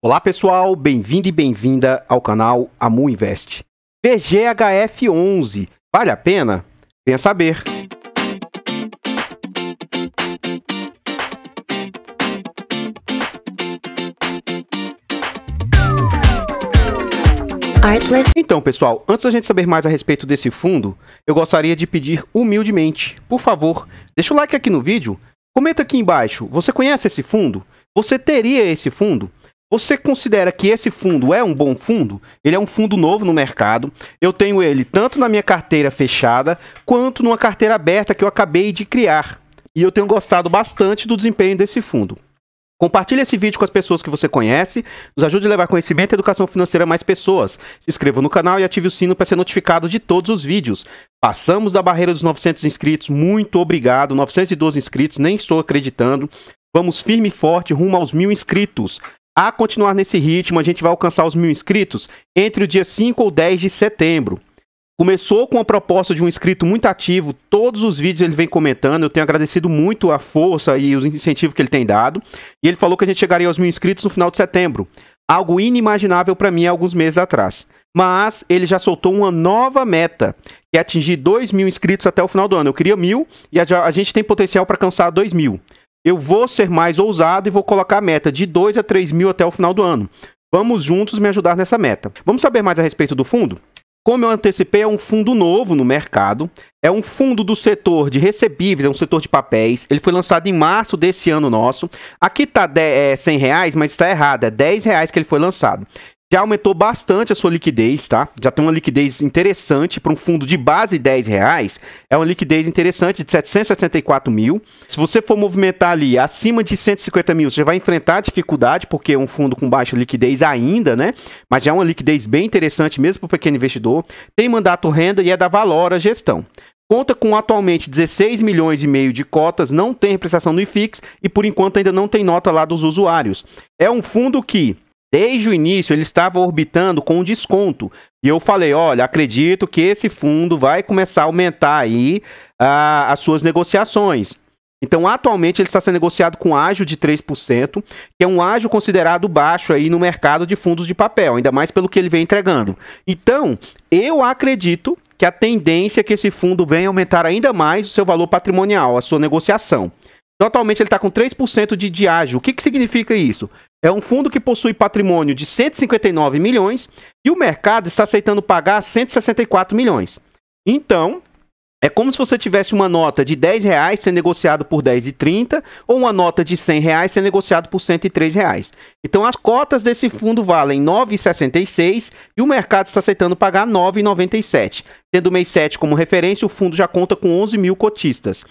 Olá pessoal, bem-vindo e bem-vinda ao canal Amu Invest. VGHF11, vale a pena? Venha saber. Então pessoal, antes da gente saber mais a respeito desse fundo, eu gostaria de pedir humildemente, por favor, deixa o like aqui no vídeo, comenta aqui embaixo, você conhece esse fundo? Você teria esse fundo? Você considera que esse fundo é um bom fundo? Ele é um fundo novo no mercado. Eu tenho ele tanto na minha carteira fechada, quanto numa carteira aberta que eu acabei de criar. E eu tenho gostado bastante do desempenho desse fundo. Compartilhe esse vídeo com as pessoas que você conhece, nos ajude a levar conhecimento e educação financeira a mais pessoas. Se inscreva no canal e ative o sino para ser notificado de todos os vídeos. Passamos da barreira dos 900 inscritos, muito obrigado, 912 inscritos, nem estou acreditando. Vamos firme e forte rumo aos 1000 inscritos. A continuar nesse ritmo, a gente vai alcançar os 1000 inscritos entre o dia 5 ou 10 de setembro. Começou com a proposta de um inscrito muito ativo, todos os vídeos ele vem comentando, eu tenho agradecido muito a força e os incentivos que ele tem dado. E ele falou que a gente chegaria aos 1000 inscritos no final de setembro, algo inimaginável para mim há alguns meses atrás. Mas ele já soltou uma nova meta, que é atingir 2000 inscritos até o final do ano. Eu queria 1000 e a gente tem potencial para alcançar 2000. Eu vou ser mais ousado e vou colocar a meta de 2 a 3 mil até o final do ano. Vamos juntos me ajudar nessa meta. Vamos saber mais a respeito do fundo? Como eu antecipei, é um fundo novo no mercado. É um fundo do setor de recebíveis, é um setor de papéis. Ele foi lançado em março desse ano nosso. Aqui está R$100, mas está errado. É R$10 que ele foi lançado. Já aumentou bastante a sua liquidez, tá? Já tem uma liquidez interessante para um fundo de base R$10. É uma liquidez interessante de 764 mil. Se você for movimentar ali acima de 150 mil, você já vai enfrentar dificuldade, porque é um fundo com baixa liquidez ainda, né? Mas já é uma liquidez bem interessante mesmo para o pequeno investidor. Tem mandato renda e é da Valora Gestão. Conta com atualmente 16 milhões e meio de cotas, não tem repreciação no IFIX e por enquanto ainda não tem nota lá dos usuários. É um fundo que desde o início ele estava orbitando com um desconto. E eu falei, olha, acredito que esse fundo vai começar a aumentar aí as suas negociações. Então, atualmente ele está sendo negociado com ágio de 3%, que é um ágio considerado baixo aí no mercado de fundos de papel, ainda mais pelo que ele vem entregando. Então, eu acredito que a tendência é que esse fundo venha aumentar ainda mais o seu valor patrimonial, a sua negociação. Então, atualmente ele está com 3% de ágio. O que significa isso? É um fundo que possui patrimônio de 159 milhões e o mercado está aceitando pagar 164 milhões. Então, é como se você tivesse uma nota de R$10 sendo negociado por R$10,30 ou uma nota de R$100 sendo negociado por R$103. Então, as cotas desse fundo valem R$ 9,66 e o mercado está aceitando pagar R$ 9,97. Tendo o mês 7 como referência, o fundo já conta com 11 mil cotistas.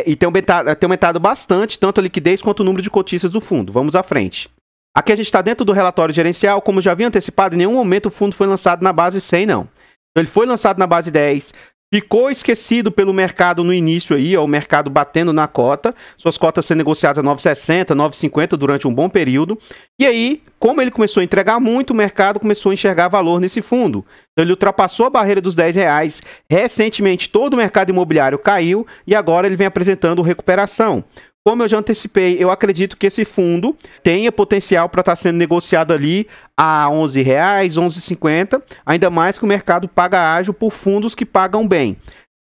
E tem aumentado bastante, tanto a liquidez quanto o número de cotistas do fundo. Vamos à frente. Aqui a gente está dentro do relatório gerencial. Como eu já havia antecipado, em nenhum momento o fundo foi lançado na base 100, não. Então, ele foi lançado na base 10, ficou esquecido pelo mercado no início aí, ó, o mercado batendo na cota, suas cotas sendo negociadas a 9,60, 9,50 durante um bom período. E aí, como ele começou a entregar muito, o mercado começou a enxergar valor nesse fundo. Então, ele ultrapassou a barreira dos R$10. Recentemente, todo o mercado imobiliário caiu e agora ele vem apresentando recuperação. Como eu já antecipei, eu acredito que esse fundo tenha potencial para estar sendo negociado ali a R$11, R$11,50, ainda mais que o mercado paga ágio por fundos que pagam bem.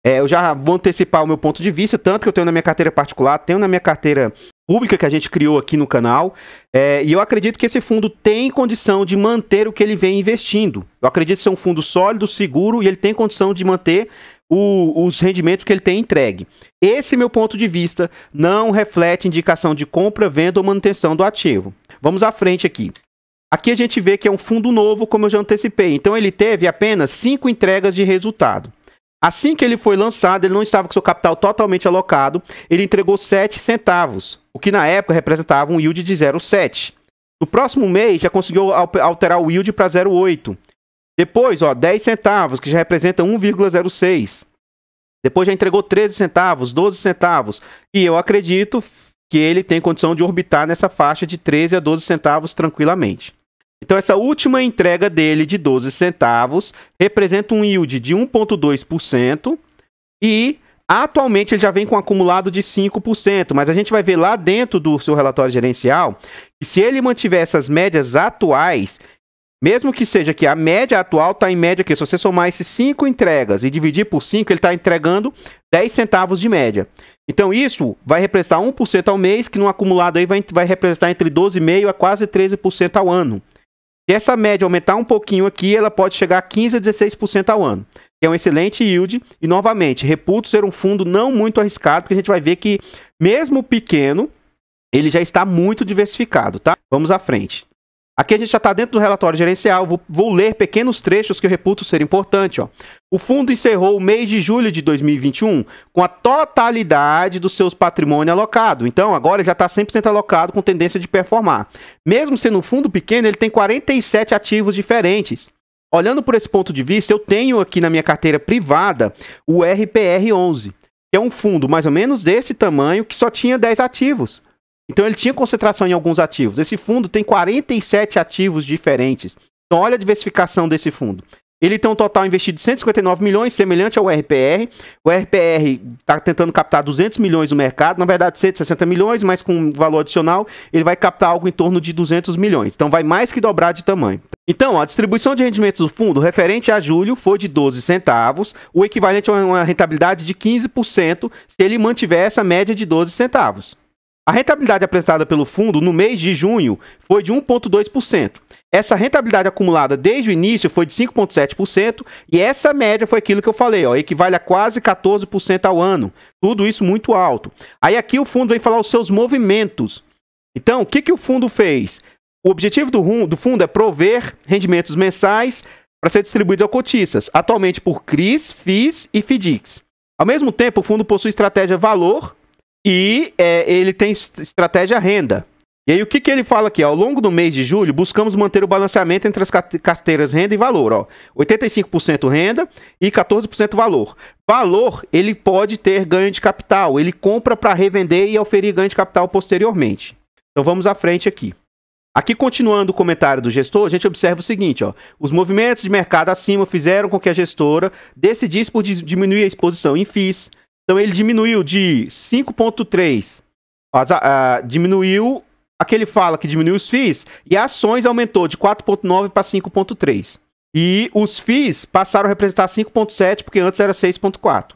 Eu já vou antecipar o meu ponto de vista, tanto que eu tenho na minha carteira particular, tenho na minha carteira pública que a gente criou aqui no canal, e eu acredito que esse fundo tem condição de manter o que ele vem investindo. Eu acredito ser um fundo sólido, seguro, e ele tem condição de manter os rendimentos que ele tem entregue. Esse meu ponto de vista não reflete indicação de compra, venda ou manutenção do ativo. Vamos à frente aqui. Aqui a gente vê que é um fundo novo, como eu já antecipei. Então ele teve apenas 5 entregas de resultado. Assim que ele foi lançado, ele não estava com seu capital totalmente alocado, ele entregou 7 centavos, o que na época representava um yield de 0,7. No próximo mês já conseguiu alterar o yield para 0,8. Depois, ó, 10 centavos, que já representa 1,06. Depois já entregou 13 centavos, 12 centavos. E eu acredito que ele tem condição de orbitar nessa faixa de 13 a 12 centavos tranquilamente. Então, essa última entrega dele de 12 centavos representa um yield de 1,2% e Atualmente ele já vem com um acumulado de 5%, mas a gente vai ver lá dentro do seu relatório gerencial que se ele mantiver essas médias atuais, mesmo que seja que a média atual está em média que se você somar esses 5 entregas e dividir por 5, ele está entregando 10 centavos de média. Então isso vai representar 1% ao mês, que no acumulado aí vai representar entre 12,5% a quase 13% ao ano. Se essa média aumentar um pouquinho aqui, ela pode chegar a 15% a 16% ao ano, que é um excelente yield. E novamente, reputo ser um fundo não muito arriscado, porque a gente vai ver que mesmo pequeno, ele já está muito diversificado, tá? Vamos à frente. Aqui a gente já está dentro do relatório gerencial, vou ler pequenos trechos que eu reputo ser importante. Ó. O fundo encerrou o mês de julho de 2021 com a totalidade do seu patrimônio alocado. Então, agora já está 100% alocado com tendência de performar. Mesmo sendo um fundo pequeno, ele tem 47 ativos diferentes. Olhando por esse ponto de vista, eu tenho aqui na minha carteira privada o RPR11, que é um fundo mais ou menos desse tamanho que só tinha 10 ativos. Então ele tinha concentração em alguns ativos. Esse fundo tem 47 ativos diferentes. Então olha a diversificação desse fundo. Ele tem um total investido de 159 milhões, semelhante ao RPR. O RPR está tentando captar 200 milhões no mercado, na verdade 160 milhões, mas com valor adicional ele vai captar algo em torno de 200 milhões. Então vai mais que dobrar de tamanho. Então a distribuição de rendimentos do fundo referente a julho foi de 12 centavos, o equivalente a uma rentabilidade de 15% se ele mantiver essa média de 12 centavos. A rentabilidade apresentada pelo fundo no mês de junho foi de 1,2%. Essa rentabilidade acumulada desde o início foi de 5,7% e essa média foi aquilo que eu falei, ó, equivale a quase 14% ao ano. Tudo isso muito alto. Aí aqui o fundo vem falar os seus movimentos. Então, o que o fundo fez? O objetivo do fundo é prover rendimentos mensais para ser distribuídos a cotistas, atualmente por CRIs, FIIs e FDICs. Ao mesmo tempo, o fundo possui estratégia valor e ele tem estratégia renda. E aí o que ele fala aqui? Ao longo do mês de julho, buscamos manter o balanceamento entre as carteiras renda e valor. Ó. 85% renda e 14% valor. Valor, ele pode ter ganho de capital. Ele compra para revender e oferir ganho de capital posteriormente. Então vamos à frente aqui. Aqui, continuando o comentário do gestor, a gente observa o seguinte, ó, os movimentos de mercado acima fizeram com que a gestora decidisse por diminuir a exposição em FIIs. Então, ele diminuiu de 5,3, diminuiu, aqui ele fala que diminuiu os FIIs, e ações aumentou de 4,9 para 5,3. E os FIIs passaram a representar 5,7, porque antes era 6,4.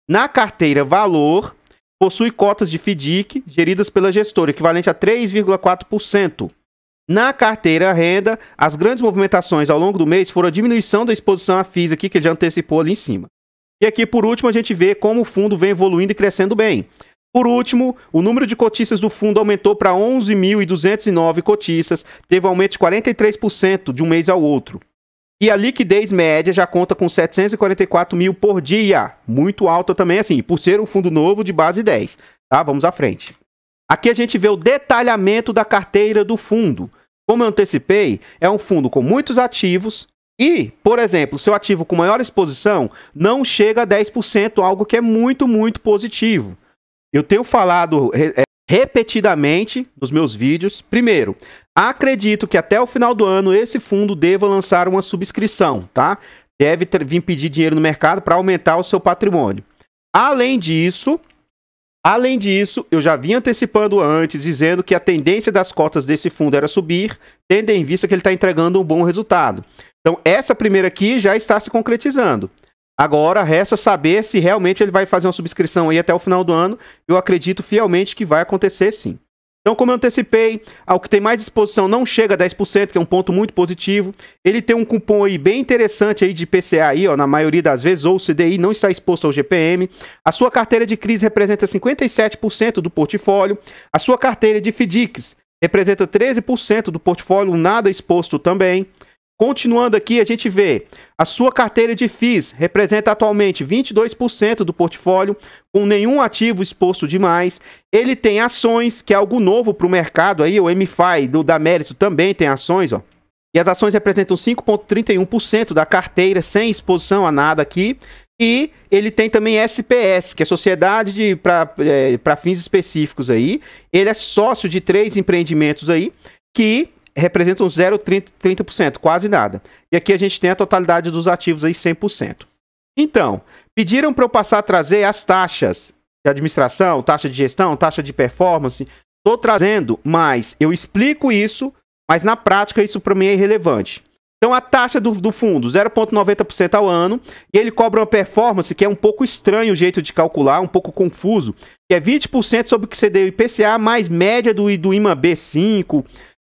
Na carteira valor, possui cotas de FDIC geridas pela gestora, equivalente a 3,4%. Na carteira renda, as grandes movimentações ao longo do mês foram a diminuição da exposição a FIIs, aqui, que ele já antecipou ali em cima. E aqui, por último, a gente vê como o fundo vem evoluindo e crescendo bem. Por último, o número de cotistas do fundo aumentou para 11.209 cotistas, teve um aumento de 43% de um mês ao outro. E a liquidez média já conta com 744 mil por dia, muito alta também, assim, por ser um fundo novo de base 10. Tá? Vamos à frente. Aqui a gente vê o detalhamento da carteira do fundo. Como eu antecipei, é um fundo com muitos ativos, e, por exemplo, seu ativo com maior exposição não chega a 10%, algo que é muito, muito positivo. Eu tenho falado repetidamente nos meus vídeos. Primeiro, acredito que até o final do ano esse fundo deva lançar uma subscrição, tá? Deve vir pedir dinheiro no mercado para aumentar o seu patrimônio. Além disso, eu já vim antecipando antes, dizendo que a tendência das cotas desse fundo era subir, tendo em vista que ele está entregando um bom resultado. Então, essa primeira aqui já está se concretizando. Agora, resta saber se realmente ele vai fazer uma subscrição aí até o final do ano. Eu acredito fielmente que vai acontecer sim. Então, como eu antecipei, ao que tem mais exposição não chega a 10%, que é um ponto muito positivo. Ele tem um cupom aí bem interessante aí de IPCA aí, ó, na maioria das vezes, ou o CDI não está exposto ao GPM. A sua carteira de CRIs representa 57% do portfólio. A sua carteira de FDICs representa 13% do portfólio, nada exposto também. Continuando aqui, a gente vê a sua carteira de FIIs representa atualmente 22% do portfólio, com nenhum ativo exposto demais. Ele tem ações, que é algo novo para o mercado, aí, o MFI da Mérito também tem ações, ó. E as ações representam 5,31% da carteira, sem exposição a nada aqui. E ele tem também SPS, que é Sociedade para fins específicos aí. Ele é sócio de 3 empreendimentos aí, que representam 0,30%, quase nada. E aqui a gente tem a totalidade dos ativos aí 100%. Então, pediram para eu passar a trazer as taxas de administração, taxa de gestão, taxa de performance. Estou trazendo, mas eu explico isso, mas na prática isso para mim é irrelevante. Então a taxa do fundo, 0,90% ao ano, e ele cobra uma performance que é um pouco estranho o jeito de calcular, um pouco confuso, que é 20% sobre o que você deu IPCA mais média do IMAB5,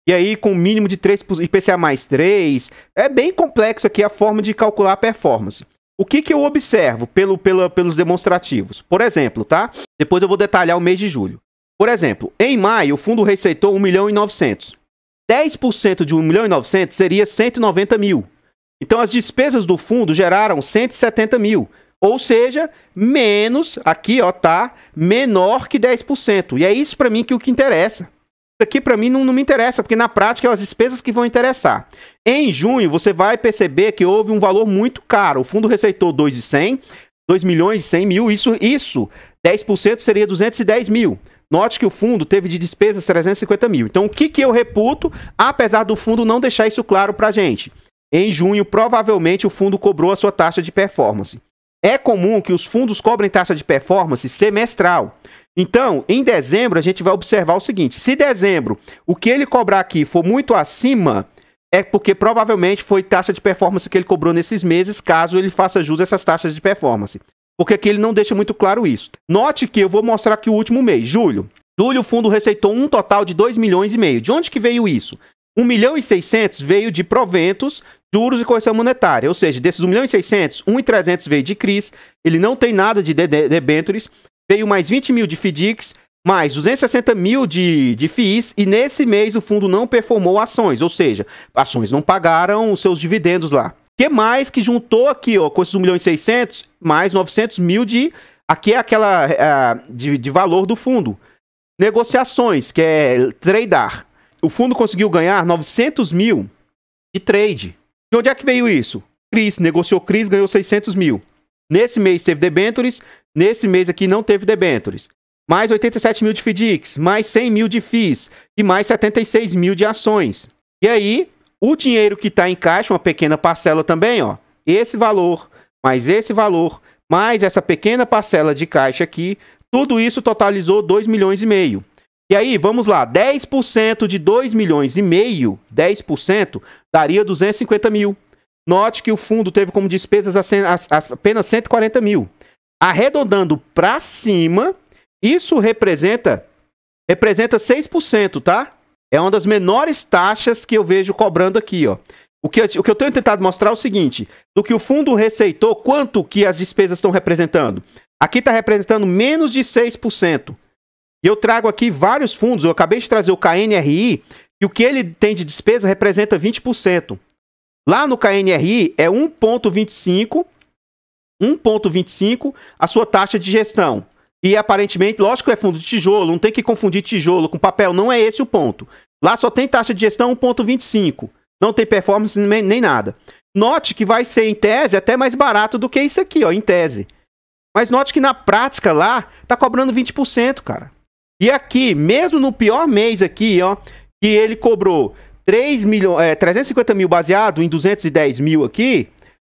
e aí com mínimo de 3%, IPCA mais 3%. É bem complexo aqui a forma de calcular a performance. O que eu observo pelos demonstrativos? Por exemplo, tá? Depois eu vou detalhar o mês de julho. Por exemplo, em maio o fundo receitou 1.900.000. 10% de 1.900.000 seria 190 mil. Então as despesas do fundo geraram 170 mil. Ou seja, menos, aqui ó, tá, menor que 10%. E é isso para mim que o que interessa. Isso aqui para mim não me interessa, porque na prática é as despesas que vão interessar. Em junho você vai perceber que houve um valor muito caro. O fundo receitou 2.100.000, isso 10% seria 210 mil. Note que o fundo teve de despesas 350 mil. Então, o que eu reputo, apesar do fundo não deixar isso claro para a gente? Em junho, provavelmente, o fundo cobrou a sua taxa de performance. É comum que os fundos cobrem taxa de performance semestral. Então, em dezembro, a gente vai observar o seguinte. Se dezembro, o que ele cobrar aqui for muito acima, é porque provavelmente foi taxa de performance que ele cobrou nesses meses, caso ele faça jus a essas taxas de performance. Porque aqui ele não deixa muito claro isso. Note que eu vou mostrar aqui o último mês, julho. Julho o fundo receitou um total de 2,5 milhões. De onde que veio isso? 1.600.000 veio de proventos, juros e correção monetária. Ou seja, desses 1.600.000, 1.300 veio de CRIs, ele não tem nada de debêntures, veio mais 20 mil de FDICs, mais 260 mil de FIIs, e nesse mês o fundo não performou ações, ou seja, ações não pagaram os seus dividendos lá. O que mais que juntou aqui, ó, com esses 1.600.000, mais 900 mil de... Aqui é aquela de valor do fundo. Negociações, que é tradear. O fundo conseguiu ganhar 900 mil de trade. De onde é que veio isso? CRIs, negociou CRIs, ganhou 600 mil. Nesse mês teve debêntures, nesse mês aqui não teve debêntures. Mais 87 mil de FDICs, mais 100 mil de FIIs e mais 76 mil de ações. E aí... o dinheiro que está em caixa, uma pequena parcela também, ó, esse valor, mais essa pequena parcela de caixa aqui, tudo isso totalizou 2,5 milhões. E aí, vamos lá, 10% de 2,5 milhões, 10% daria 250 mil. Note que o fundo teve como despesas apenas 140 mil. Arredondando para cima, isso representa 6%, tá? É uma das menores taxas que eu vejo cobrando aqui, ó. O que eu tenho tentado mostrar é o seguinte, do que o fundo receitou, quanto que as despesas estão representando? Aqui está representando menos de 6%. E eu trago aqui vários fundos, eu acabei de trazer o KNRI, e o que ele tem de despesa representa 20%. Lá no KNRI é 1,25 a sua taxa de gestão. E aparentemente, lógico que é fundo de tijolo, não tem que confundir tijolo com papel, não é esse o ponto. Lá só tem taxa de gestão 1,25. Não tem performance nem nada. Note que vai ser, em tese, até mais barato do que isso aqui, ó, em tese. Mas note que na prática lá, tá cobrando 20%, cara. E aqui, mesmo no pior mês aqui, ó, que ele cobrou 350 mil baseado em 210 mil aqui,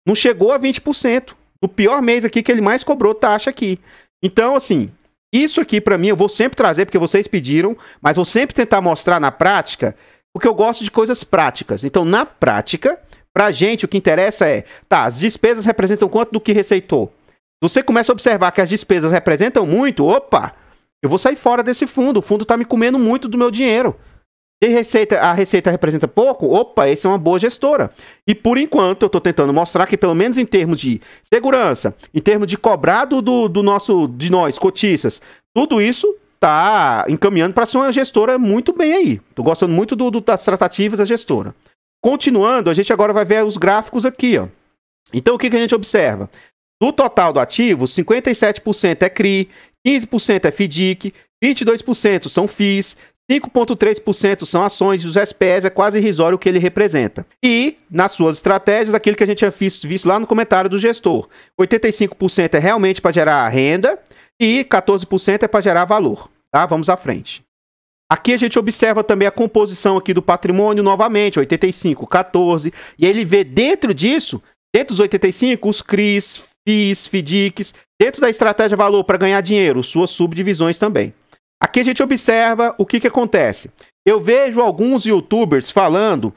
não chegou a 20%. No pior mês aqui que ele mais cobrou taxa aqui. Então, assim, isso aqui pra mim eu vou sempre trazer, porque vocês pediram, mas vou sempre tentar mostrar na prática, porque eu gosto de coisas práticas. Então, na prática, pra gente o que interessa é, tá, as despesas representam quanto do que receitou? Você começa a observar que as despesas representam muito, opa, eu vou sair fora desse fundo, o fundo tá me comendo muito do meu dinheiro. Se a receita representa pouco, opa, essa é uma boa gestora. E por enquanto eu estou tentando mostrar que pelo menos em termos de segurança, em termos de cobrado de nós, cotistas, tudo isso está encaminhando para ser uma gestora muito bem aí. Estou gostando muito das tratativas da gestora. Continuando, a gente agora vai ver os gráficos aqui, ó. Então o que a gente observa? Do total do ativo, 57% é CRI, 15% é FDIC, 22% são FIIs, 5,3% são ações e os SPS é quase irrisório o que ele representa. E, nas suas estratégias, aquilo que a gente tinha visto lá no comentário do gestor, 85% é realmente para gerar renda e 14% é para gerar valor. Tá? Vamos à frente. Aqui a gente observa também a composição aqui do patrimônio novamente, 85, 14, e ele vê dentro disso, dentro dos 85, os CRIs, FIIs, FDICs, dentro da estratégia valor para ganhar dinheiro, suas subdivisões também. Aqui a gente observa o que acontece. Eu vejo alguns youtubers falando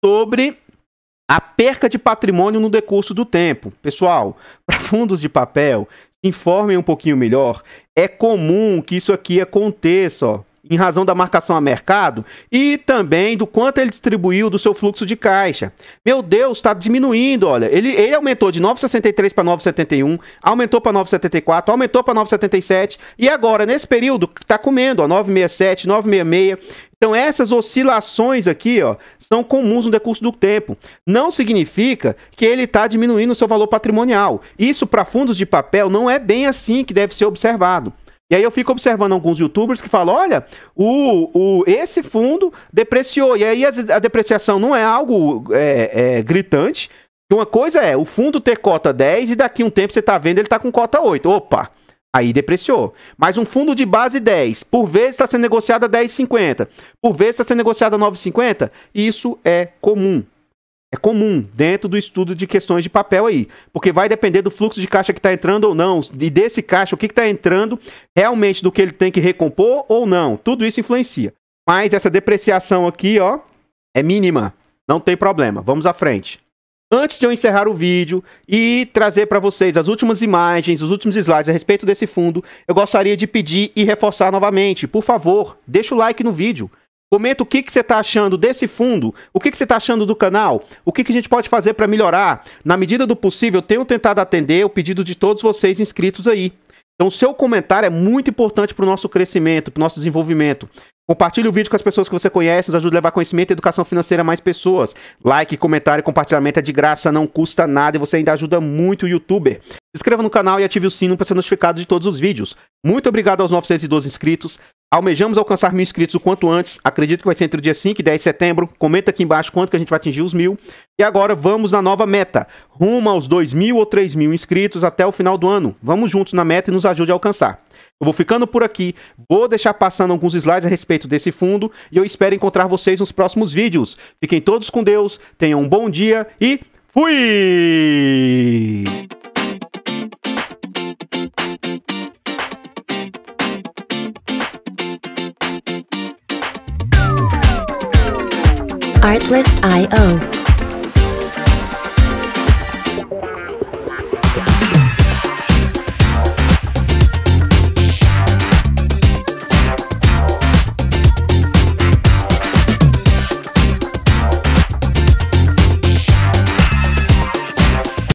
sobre a perca de patrimônio no decurso do tempo. Pessoal, para fundos de papel, informem um pouquinho melhor. É comum que isso aqui aconteça, ó, em razão da marcação a mercado e também do quanto ele distribuiu do seu fluxo de caixa. Meu Deus, está diminuindo, olha. Ele aumentou de 9,63 para 9,71, aumentou para 9,74, aumentou para 9,77 e agora, nesse período, está comendo, ó, 9,67, 9,66. Então, essas oscilações aqui, ó, são comuns no decurso do tempo. Não significa que ele está diminuindo o seu valor patrimonial. Isso, para fundos de papel, não é bem assim que deve ser observado. E aí eu fico observando alguns youtubers que falam, olha, esse fundo depreciou. E aí a depreciação não é algo gritante. Uma coisa é o fundo ter cota 10 e daqui a um tempo você está vendo ele está com cota 8. Opa, aí depreciou. Mas um fundo de base 10, por vezes está sendo negociado a 10,50, por vezes está sendo negociado a 9,50, isso é comum. É comum dentro do estudo de questões de papel aí, porque vai depender do fluxo de caixa que está entrando ou não, e desse caixa, o que está entrando realmente do que ele tem que recompor ou não, tudo isso influencia. Mas essa depreciação aqui, ó, é mínima, não tem problema, vamos à frente. Antes de eu encerrar o vídeo e trazer para vocês as últimas imagens, os últimos slides a respeito desse fundo, eu gostaria de pedir e reforçar novamente, por favor, deixa o like no vídeo. Comenta o que você está achando desse fundo, o que você está achando do canal, o que a gente pode fazer para melhorar. Na medida do possível, eu tenho tentado atender o pedido de todos vocês inscritos aí. Então, o seu comentário é muito importante para o nosso crescimento, para o nosso desenvolvimento. Compartilhe o vídeo com as pessoas que você conhece, nos ajude a levar conhecimento e educação financeira a mais pessoas. Like, comentário e compartilhamento é de graça, não custa nada e você ainda ajuda muito o youtuber. Se inscreva no canal e ative o sino para ser notificado de todos os vídeos. Muito obrigado aos 912 inscritos. Almejamos alcançar 1.000 inscritos o quanto antes. Acredito que vai ser entre o dia 5 e 10 de setembro. Comenta aqui embaixo quanto que a gente vai atingir os 1.000. E agora vamos na nova meta. Rumo aos 2.000 ou 3.000 inscritos até o final do ano. Vamos juntos na meta e nos ajude a alcançar. Eu vou ficando por aqui. Vou deixar passando alguns slides a respeito desse fundo. E eu espero encontrar vocês nos próximos vídeos. Fiquem todos com Deus. Tenham um bom dia e fui! Artlist.io